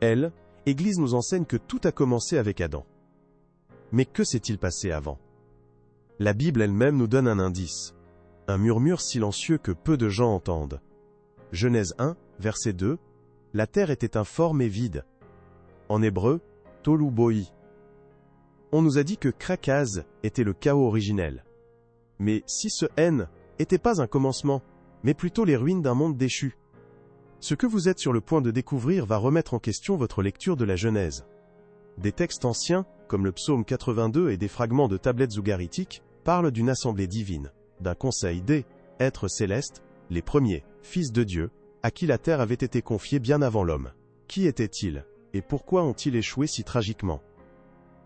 Elle, Église nous enseigne que tout a commencé avec Adam. Mais que s'est-il passé avant? La Bible elle-même nous donne un indice. Un murmure silencieux que peu de gens entendent. Genèse 1, verset 2, « La terre était informe et vide. » En hébreu, Tolu Boi. On nous a dit que Krakaz était le chaos originel. Mais si ce N n'était pas un commencement, mais plutôt les ruines d'un monde déchu. Ce que vous êtes sur le point de découvrir va remettre en question votre lecture de la Genèse. Des textes anciens, comme le psaume 82 et des fragments de tablettes ougaritiques, parlent d'une assemblée divine, d'un conseil des êtres célestes, les premiers, fils de Dieu, à qui la terre avait été confiée bien avant l'homme. Qui étaient-ils, et pourquoi ont-ils échoué si tragiquement?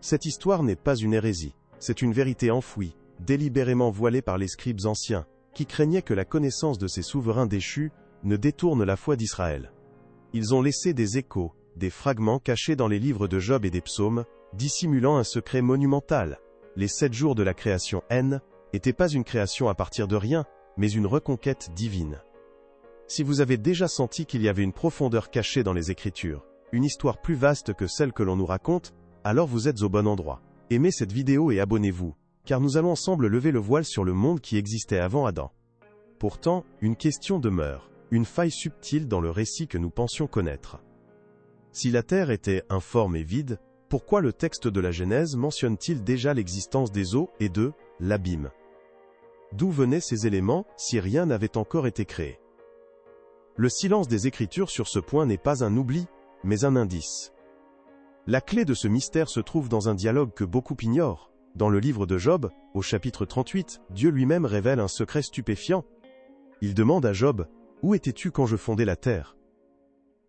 Cette histoire n'est pas une hérésie, c'est une vérité enfouie, délibérément voilée par les scribes anciens, qui craignaient que la connaissance de ces souverains déchus ne détourne la foi d'Israël. Ils ont laissé des échos, des fragments cachés dans les livres de Job et des psaumes, dissimulant un secret monumental. Les 7 jours de la création N n'étaient pas une création à partir de rien, mais une reconquête divine. Si vous avez déjà senti qu'il y avait une profondeur cachée dans les Écritures, une histoire plus vaste que celle que l'on nous raconte, alors vous êtes au bon endroit. Aimez cette vidéo et abonnez-vous, car nous allons ensemble lever le voile sur le monde qui existait avant Adam. Pourtant, une question demeure, une faille subtile dans le récit que nous pensions connaître. Si la terre était informe et vide, pourquoi le texte de la Genèse mentionne-t-il déjà l'existence des eaux et de l'abîme? D'où venaient ces éléments si rien n'avait encore été créé? Le silence des Écritures sur ce point n'est pas un oubli, mais un indice. La clé de ce mystère se trouve dans un dialogue que beaucoup ignorent. Dans le livre de Job, au chapitre 38, Dieu lui-même révèle un secret stupéfiant. Il demande à Job, « Où étais-tu quand je fondais la terre ?»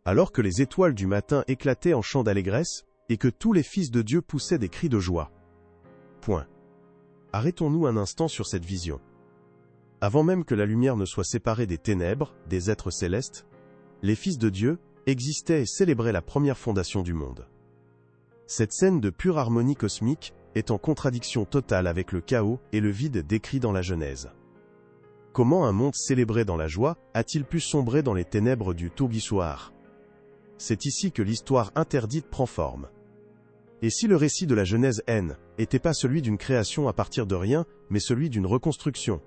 Alors que les étoiles du matin éclataient en chants d'allégresse, et que tous les fils de Dieu poussaient des cris de joie. Point. Arrêtons-nous un instant sur cette vision. Avant même que la lumière ne soit séparée des ténèbres, des êtres célestes, les fils de Dieu existaient et célébraient la première fondation du monde. Cette scène de pure harmonie cosmique est en contradiction totale avec le chaos et le vide décrits dans la Genèse. Comment un monde célébré dans la joie a-t-il pu sombrer dans les ténèbres du Togissoar? C'est ici que l'histoire interdite prend forme. Et si le récit de la Genèse N n'était pas celui d'une création à partir de rien, mais celui d'une reconstruction?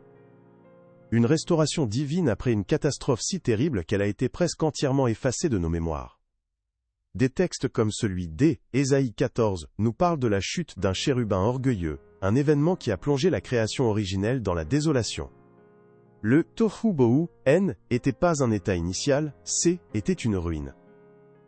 Une restauration divine après une catastrophe si terrible qu'elle a été presque entièrement effacée de nos mémoires. Des textes comme celui d'Ésaïe 14 nous parlent de la chute d'un chérubin orgueilleux, un événement qui a plongé la création originelle dans la désolation. Le Tohu Bohu, N, n'était pas un état initial, C était une ruine.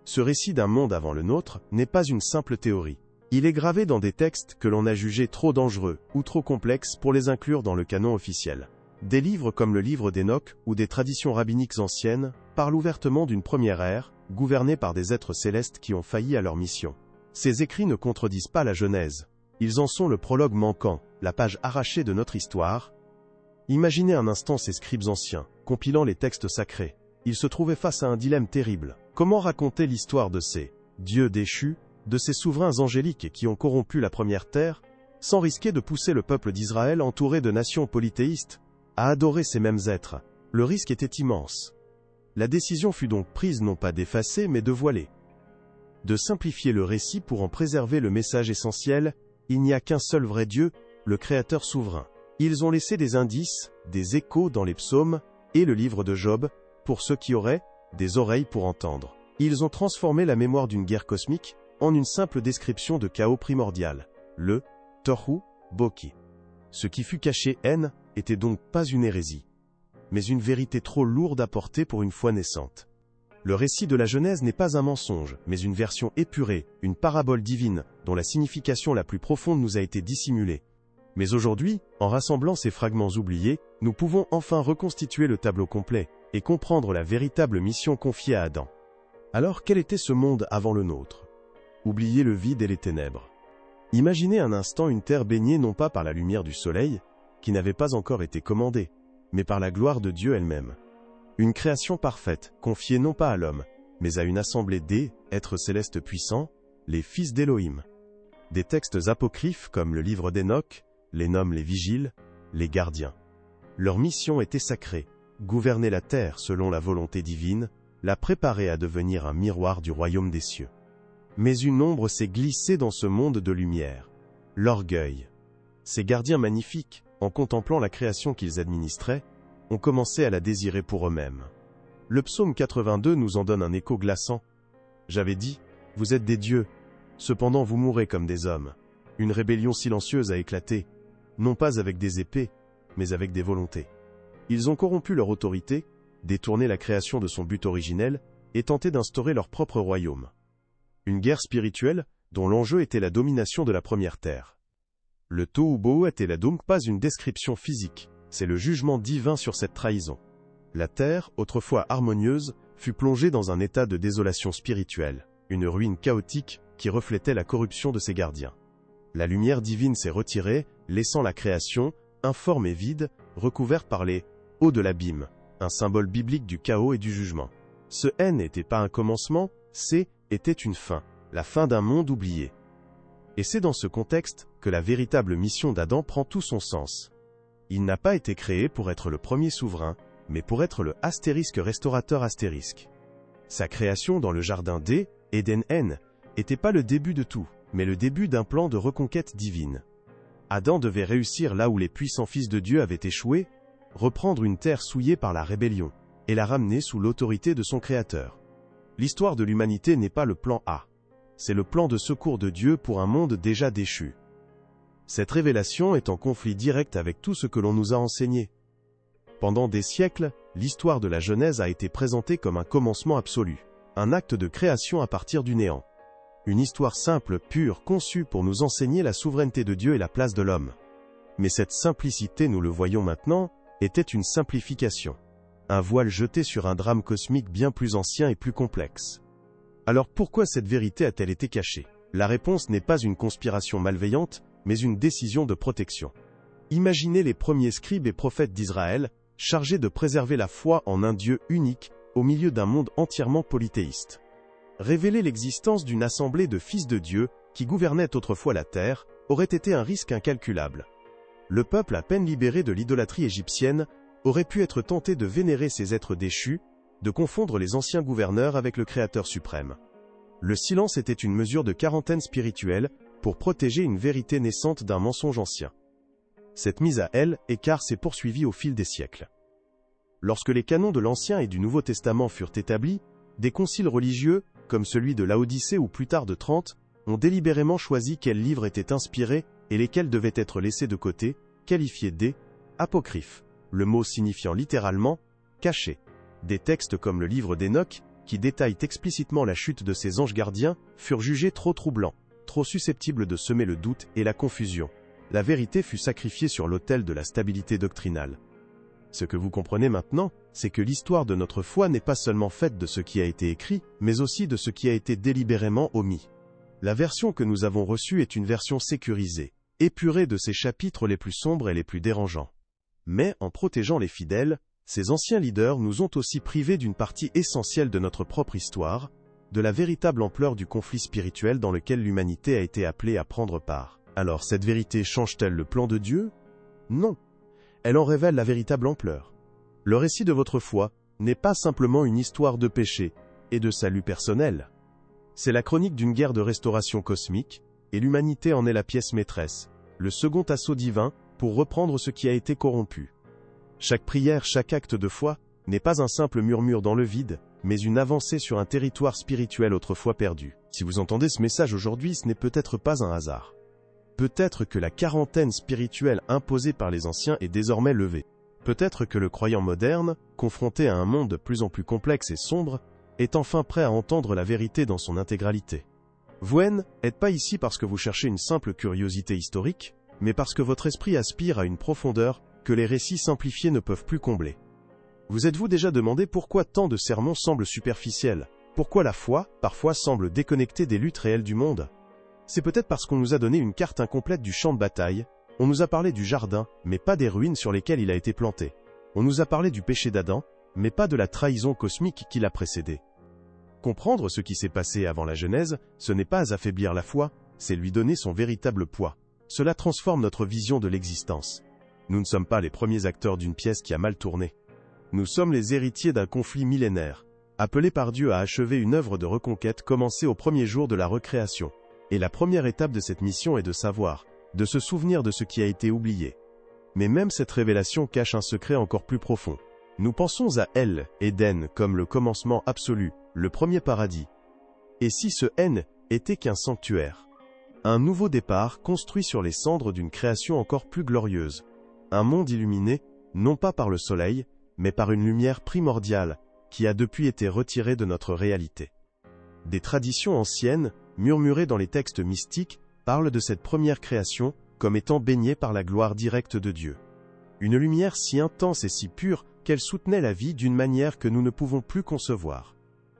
Ce récit d'un monde avant le nôtre n'est pas une simple théorie. Il est gravé dans des textes que l'on a jugés trop dangereux ou trop complexes pour les inclure dans le canon officiel. Des livres comme le livre d'Enoch ou des traditions rabbiniques anciennes parlent ouvertement d'une première ère, gouvernée par des êtres célestes qui ont failli à leur mission. Ces écrits ne contredisent pas la Genèse. Ils en sont le prologue manquant, la page arrachée de notre histoire. Imaginez un instant ces scribes anciens, compilant les textes sacrés. Ils se trouvaient face à un dilemme terrible. Comment raconter l'histoire de ces dieux déchus, de ces souverains angéliques qui ont corrompu la première terre, sans risquer de pousser le peuple d'Israël entouré de nations polythéistes à adorer ces mêmes êtres? Le risque était immense. La décision fut donc prise non pas d'effacer mais de voiler. De simplifier le récit pour en préserver le message essentiel, il n'y a qu'un seul vrai Dieu, le Créateur souverain. Ils ont laissé des indices, des échos dans les psaumes et le livre de Job, pour ceux qui auraient des oreilles pour entendre. Ils ont transformé la mémoire d'une guerre cosmique en une simple description de chaos primordial, le Tohu Boki. Ce qui fut caché N était donc pas une hérésie, mais une vérité trop lourde à porter pour une foi naissante. Le récit de la Genèse n'est pas un mensonge, mais une version épurée, une parabole divine, dont la signification la plus profonde nous a été dissimulée. Mais aujourd'hui, en rassemblant ces fragments oubliés, nous pouvons enfin reconstituer le tableau complet, et comprendre la véritable mission confiée à Adam. Alors quel était ce monde avant le nôtre? Oubliez le vide et les ténèbres. Imaginez un instant une terre baignée non pas par la lumière du soleil, qui n'avait pas encore été commandée, mais par la gloire de Dieu elle-même. Une création parfaite, confiée non pas à l'homme, mais à une assemblée d'êtres célestes puissants, les fils d'Élohim. Des textes apocryphes comme le livre d'Enoch les nomment les vigiles, les gardiens. Leur mission était sacrée, gouverner la terre selon la volonté divine, la préparer à devenir un miroir du royaume des cieux. Mais une ombre s'est glissée dans ce monde de lumière. L'orgueil. Ces gardiens magnifiques, en contemplant la création qu'ils administraient, ont commencé à la désirer pour eux-mêmes. Le psaume 82 nous en donne un écho glaçant. J'avais dit, vous êtes des dieux, cependant vous mourrez comme des hommes. Une rébellion silencieuse a éclaté, non pas avec des épées, mais avec des volontés. Ils ont corrompu leur autorité, détourné la création de son but originel, et tenté d'instaurer leur propre royaume. Une guerre spirituelle, dont l'enjeu était la domination de la première terre. Le Tohu-Bohu était donc pas une description physique, c'est le jugement divin sur cette trahison. La terre, autrefois harmonieuse, fut plongée dans un état de désolation spirituelle, une ruine chaotique qui reflétait la corruption de ses gardiens. La lumière divine s'est retirée, laissant la création, informe et vide, recouverte par les « eaux de l'abîme », un symbole biblique du chaos et du jugement. Ce « N » n'était pas un commencement, c'est « était une fin », la fin d'un monde oublié. Et c'est dans ce contexte que la véritable mission d'Adam prend tout son sens. Il n'a pas été créé pour être le premier souverain, mais pour être le restaurateur astérisque. Sa création dans le jardin d'Éden n'était pas le début de tout, mais le début d'un plan de reconquête divine. Adam devait réussir là où les puissants fils de Dieu avaient échoué, reprendre une terre souillée par la rébellion, et la ramener sous l'autorité de son Créateur. L'histoire de l'humanité n'est pas le plan A. C'est le plan de secours de Dieu pour un monde déjà déchu. Cette révélation est en conflit direct avec tout ce que l'on nous a enseigné. Pendant des siècles, l'histoire de la Genèse a été présentée comme un commencement absolu, un acte de création à partir du néant. Une histoire simple, pure, conçue pour nous enseigner la souveraineté de Dieu et la place de l'homme. Mais cette simplicité, nous le voyons maintenant, était une simplification. Un voile jeté sur un drame cosmique bien plus ancien et plus complexe. Alors pourquoi cette vérité a-t-elle été cachée? La réponse n'est pas une conspiration malveillante, mais une décision de protection. Imaginez les premiers scribes et prophètes d'Israël, chargés de préserver la foi en un Dieu unique, au milieu d'un monde entièrement polythéiste. Révéler l'existence d'une assemblée de fils de Dieu, qui gouvernait autrefois la terre, aurait été un risque incalculable. Le peuple à peine libéré de l'idolâtrie égyptienne, aurait pu être tenté de vénérer ces êtres déchus, de confondre les anciens gouverneurs avec le Créateur suprême. Le silence était une mesure de quarantaine spirituelle, pour protéger une vérité naissante d'un mensonge ancien. Cette mise à l'écart s'est poursuivie au fil des siècles. Lorsque les canons de l'Ancien et du Nouveau Testament furent établis, des conciles religieux, comme celui de Laodicée ou plus tard de Trente, ont délibérément choisi quels livres étaient inspirés et lesquels devaient être laissés de côté, qualifiés d'apocryphes, le mot signifiant littéralement « caché ». Des textes comme le livre d'Enoch, qui détaillent explicitement la chute de ses anges gardiens, furent jugés trop troublants, trop susceptibles de semer le doute et la confusion. La vérité fut sacrifiée sur l'autel de la stabilité doctrinale. Ce que vous comprenez maintenant, c'est que l'histoire de notre foi n'est pas seulement faite de ce qui a été écrit, mais aussi de ce qui a été délibérément omis. La version que nous avons reçue est une version sécurisée, épurée de ses chapitres les plus sombres et les plus dérangeants. Mais, en protégeant les fidèles, ces anciens leaders nous ont aussi privés d'une partie essentielle de notre propre histoire, de la véritable ampleur du conflit spirituel dans lequel l'humanité a été appelée à prendre part. Alors cette vérité change-t-elle le plan de Dieu? Non. Elle en révèle la véritable ampleur. Le récit de votre foi n'est pas simplement une histoire de péché et de salut personnel. C'est la chronique d'une guerre de restauration cosmique, et l'humanité en est la pièce maîtresse, le second assaut divin, pour reprendre ce qui a été corrompu. Chaque prière, chaque acte de foi, n'est pas un simple murmure dans le vide, mais une avancée sur un territoire spirituel autrefois perdu. Si vous entendez ce message aujourd'hui, ce n'est peut-être pas un hasard. Peut-être que la quarantaine spirituelle imposée par les anciens est désormais levée. Peut-être que le croyant moderne, confronté à un monde de plus en plus complexe et sombre, est enfin prêt à entendre la vérité dans son intégralité. Vous n'êtes pas ici parce que vous cherchez une simple curiosité historique, mais parce que votre esprit aspire à une profondeur que les récits simplifiés ne peuvent plus combler. Vous êtes-vous déjà demandé pourquoi tant de sermons semblent superficiels? Pourquoi la foi, parfois, semble déconnectée des luttes réelles du monde? C'est peut-être parce qu'on nous a donné une carte incomplète du champ de bataille, on nous a parlé du jardin, mais pas des ruines sur lesquelles il a été planté. On nous a parlé du péché d'Adam, mais pas de la trahison cosmique qui l'a précédé. Comprendre ce qui s'est passé avant la Genèse, ce n'est pas affaiblir la foi, c'est lui donner son véritable poids. Cela transforme notre vision de l'existence. Nous ne sommes pas les premiers acteurs d'une pièce qui a mal tourné. Nous sommes les héritiers d'un conflit millénaire, appelé par Dieu à achever une œuvre de reconquête commencée au premier jour de la recréation. Et la première étape de cette mission est de savoir, de se souvenir de ce qui a été oublié. Mais même cette révélation cache un secret encore plus profond. Nous pensons à El, Éden, comme le commencement absolu, le premier paradis. Et si ce N était qu'un sanctuaire? Un nouveau départ construit sur les cendres d'une création encore plus glorieuse. Un monde illuminé, non pas par le soleil, mais par une lumière primordiale, qui a depuis été retirée de notre réalité. Des traditions anciennes, murmurées dans les textes mystiques, parlent de cette première création comme étant baignée par la gloire directe de Dieu. Une lumière si intense et si pure qu'elle soutenait la vie d'une manière que nous ne pouvons plus concevoir.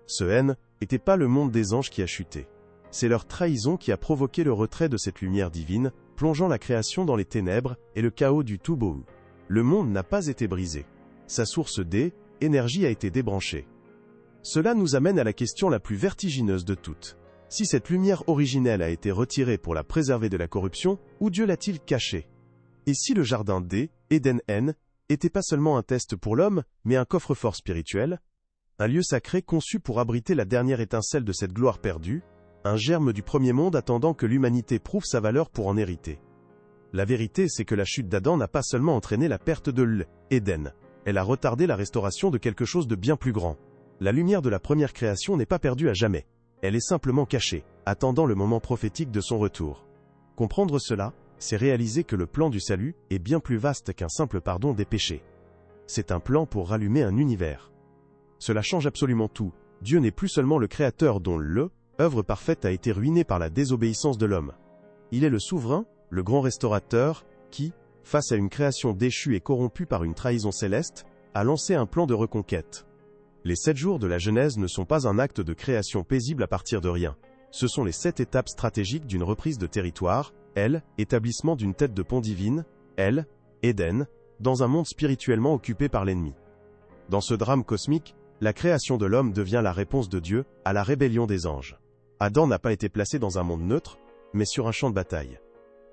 Ce N n'était pas le monde des anges qui a chuté. C'est leur trahison qui a provoqué le retrait de cette lumière divine, plongeant la création dans les ténèbres et le chaos du Toubou. Le monde n'a pas été brisé. Sa source d'énergie a été débranchée. Cela nous amène à la question la plus vertigineuse de toutes. Si cette lumière originelle a été retirée pour la préserver de la corruption, où Dieu l'a-t-il cachée? Et si le jardin Éden N, était pas seulement un test pour l'homme, mais un coffre-fort spirituel, un lieu sacré conçu pour abriter la dernière étincelle de cette gloire perdue, un germe du premier monde attendant que l'humanité prouve sa valeur pour en hériter. La vérité, c'est que la chute d'Adam n'a pas seulement entraîné la perte de l'Éden, elle a retardé la restauration de quelque chose de bien plus grand. La lumière de la première création n'est pas perdue à jamais. Elle est simplement cachée, attendant le moment prophétique de son retour. Comprendre cela, c'est réaliser que le plan du salut est bien plus vaste qu'un simple pardon des péchés. C'est un plan pour rallumer un univers. Cela change absolument tout. Dieu n'est plus seulement le créateur dont l'œuvre parfaite a été ruinée par la désobéissance de l'homme. Il est le souverain, le grand restaurateur, qui, face à une création déchue et corrompue par une trahison céleste, a lancé un plan de reconquête. Les 7 jours de la Genèse ne sont pas un acte de création paisible à partir de rien. Ce sont les 7 étapes stratégiques d'une reprise de territoire, L, établissement d'une tête de pont divine, L, Éden, dans un monde spirituellement occupé par l'ennemi. Dans ce drame cosmique, la création de l'homme devient la réponse de Dieu à la rébellion des anges. Adam n'a pas été placé dans un monde neutre, mais sur un champ de bataille.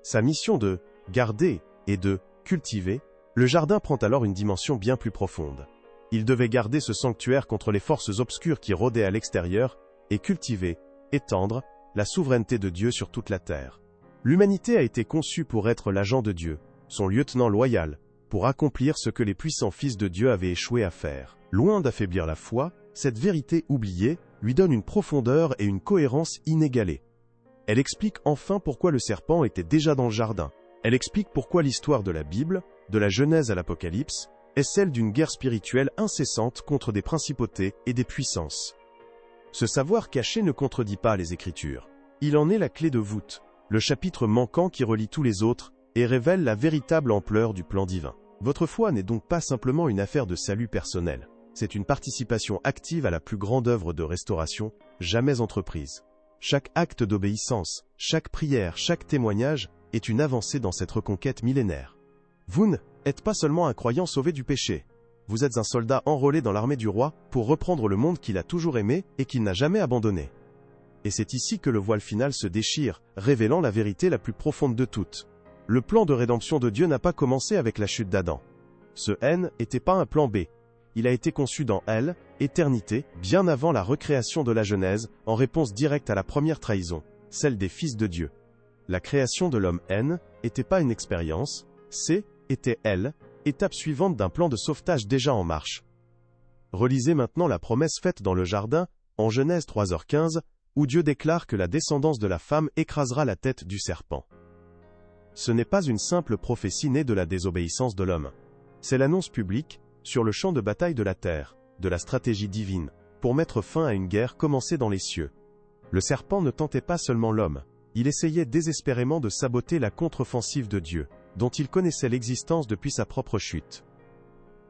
Sa mission de garder et de cultiver, le jardin prend alors une dimension bien plus profonde. Il devait garder ce sanctuaire contre les forces obscures qui rôdaient à l'extérieur, et cultiver, étendre, la souveraineté de Dieu sur toute la terre. L'humanité a été conçue pour être l'agent de Dieu, son lieutenant loyal, pour accomplir ce que les puissants fils de Dieu avaient échoué à faire. Loin d'affaiblir la foi, cette vérité oubliée lui donne une profondeur et une cohérence inégalées. Elle explique enfin pourquoi le serpent était déjà dans le jardin. Elle explique pourquoi l'histoire de la Bible, de la Genèse à l'Apocalypse, est celle d'une guerre spirituelle incessante contre des principautés et des puissances. Ce savoir caché ne contredit pas les Écritures. Il en est la clé de voûte, le chapitre manquant qui relie tous les autres, et révèle la véritable ampleur du plan divin. Votre foi n'est donc pas simplement une affaire de salut personnel. C'est une participation active à la plus grande œuvre de restauration jamais entreprise. Chaque acte d'obéissance, chaque prière, chaque témoignage est une avancée dans cette reconquête millénaire. Vous n'êtes pas seulement un croyant sauvé du péché. Vous êtes un soldat enrôlé dans l'armée du roi pour reprendre le monde qu'il a toujours aimé et qu'il n'a jamais abandonné. Et c'est ici que le voile final se déchire, révélant la vérité la plus profonde de toutes. Le plan de rédemption de Dieu n'a pas commencé avec la chute d'Adam. Ce N n'était pas un plan B. Il a été conçu dans L, éternité, bien avant la recréation de la Genèse, en réponse directe à la première trahison, celle des fils de Dieu. La création de l'homme N n'était pas une expérience, C était L, étape suivante d'un plan de sauvetage déjà en marche. Relisez maintenant la promesse faite dans le jardin, en Genèse 3h15, où Dieu déclare que la descendance de la femme écrasera la tête du serpent. Ce n'est pas une simple prophétie née de la désobéissance de l'homme. C'est l'annonce publique, sur le champ de bataille de la terre, de la stratégie divine, pour mettre fin à une guerre commencée dans les cieux. Le serpent ne tentait pas seulement l'homme, il essayait désespérément de saboter la contre-offensive de Dieu, dont il connaissait l'existence depuis sa propre chute.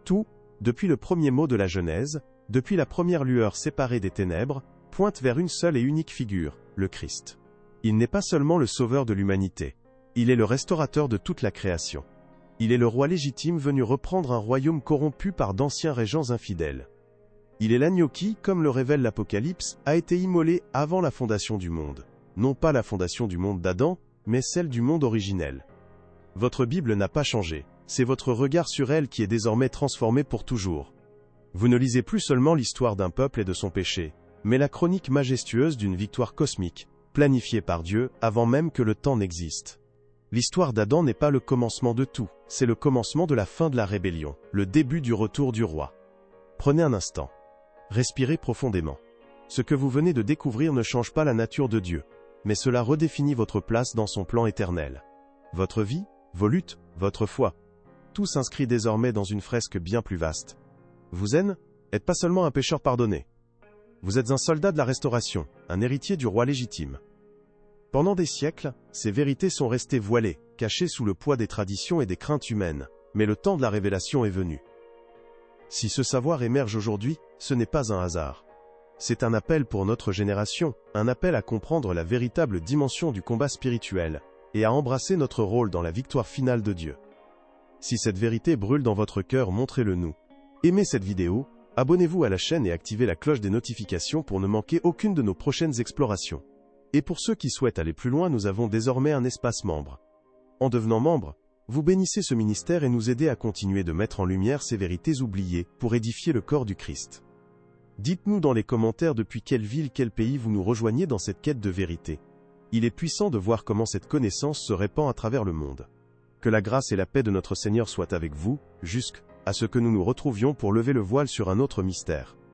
Tout, depuis le premier mot de la Genèse, depuis la première lueur séparée des ténèbres, pointe vers une seule et unique figure, le Christ. Il n'est pas seulement le sauveur de l'humanité, il est le restaurateur de toute la création. Il est le roi légitime venu reprendre un royaume corrompu par d'anciens régents infidèles. Il est l'agneau qui, comme le révèle l'Apocalypse, a été immolé avant la fondation du monde. Non pas la fondation du monde d'Adam, mais celle du monde originel. Votre Bible n'a pas changé, c'est votre regard sur elle qui est désormais transformé pour toujours. Vous ne lisez plus seulement l'histoire d'un peuple et de son péché, mais la chronique majestueuse d'une victoire cosmique, planifiée par Dieu avant même que le temps n'existe. L'histoire d'Adam n'est pas le commencement de tout, c'est le commencement de la fin de la rébellion, le début du retour du roi. Prenez un instant. Respirez profondément. Ce que vous venez de découvrir ne change pas la nature de Dieu, mais cela redéfinit votre place dans son plan éternel. Votre vie, vos luttes, votre foi, tout s'inscrit désormais dans une fresque bien plus vaste. Vous êtes pas seulement un pécheur pardonné. Vous êtes un soldat de la restauration, un héritier du roi légitime. Pendant des siècles, ces vérités sont restées voilées, cachées sous le poids des traditions et des craintes humaines, mais le temps de la révélation est venu. Si ce savoir émerge aujourd'hui, ce n'est pas un hasard. C'est un appel pour notre génération, un appel à comprendre la véritable dimension du combat spirituel, et à embrasser notre rôle dans la victoire finale de Dieu. Si cette vérité brûle dans votre cœur, montrez-le nous. Aimez cette vidéo, abonnez-vous à la chaîne et activez la cloche des notifications pour ne manquer aucune de nos prochaines explorations. Et pour ceux qui souhaitent aller plus loin, nous avons désormais un espace membre. En devenant membre, vous bénissez ce ministère et nous aidez à continuer de mettre en lumière ces vérités oubliées pour édifier le corps du Christ. Dites-nous dans les commentaires depuis quelle ville, quel pays vous nous rejoignez dans cette quête de vérité. Il est puissant de voir comment cette connaissance se répand à travers le monde. Que la grâce et la paix de notre Seigneur soient avec vous, jusqu'à ce que nous nous retrouvions pour lever le voile sur un autre mystère.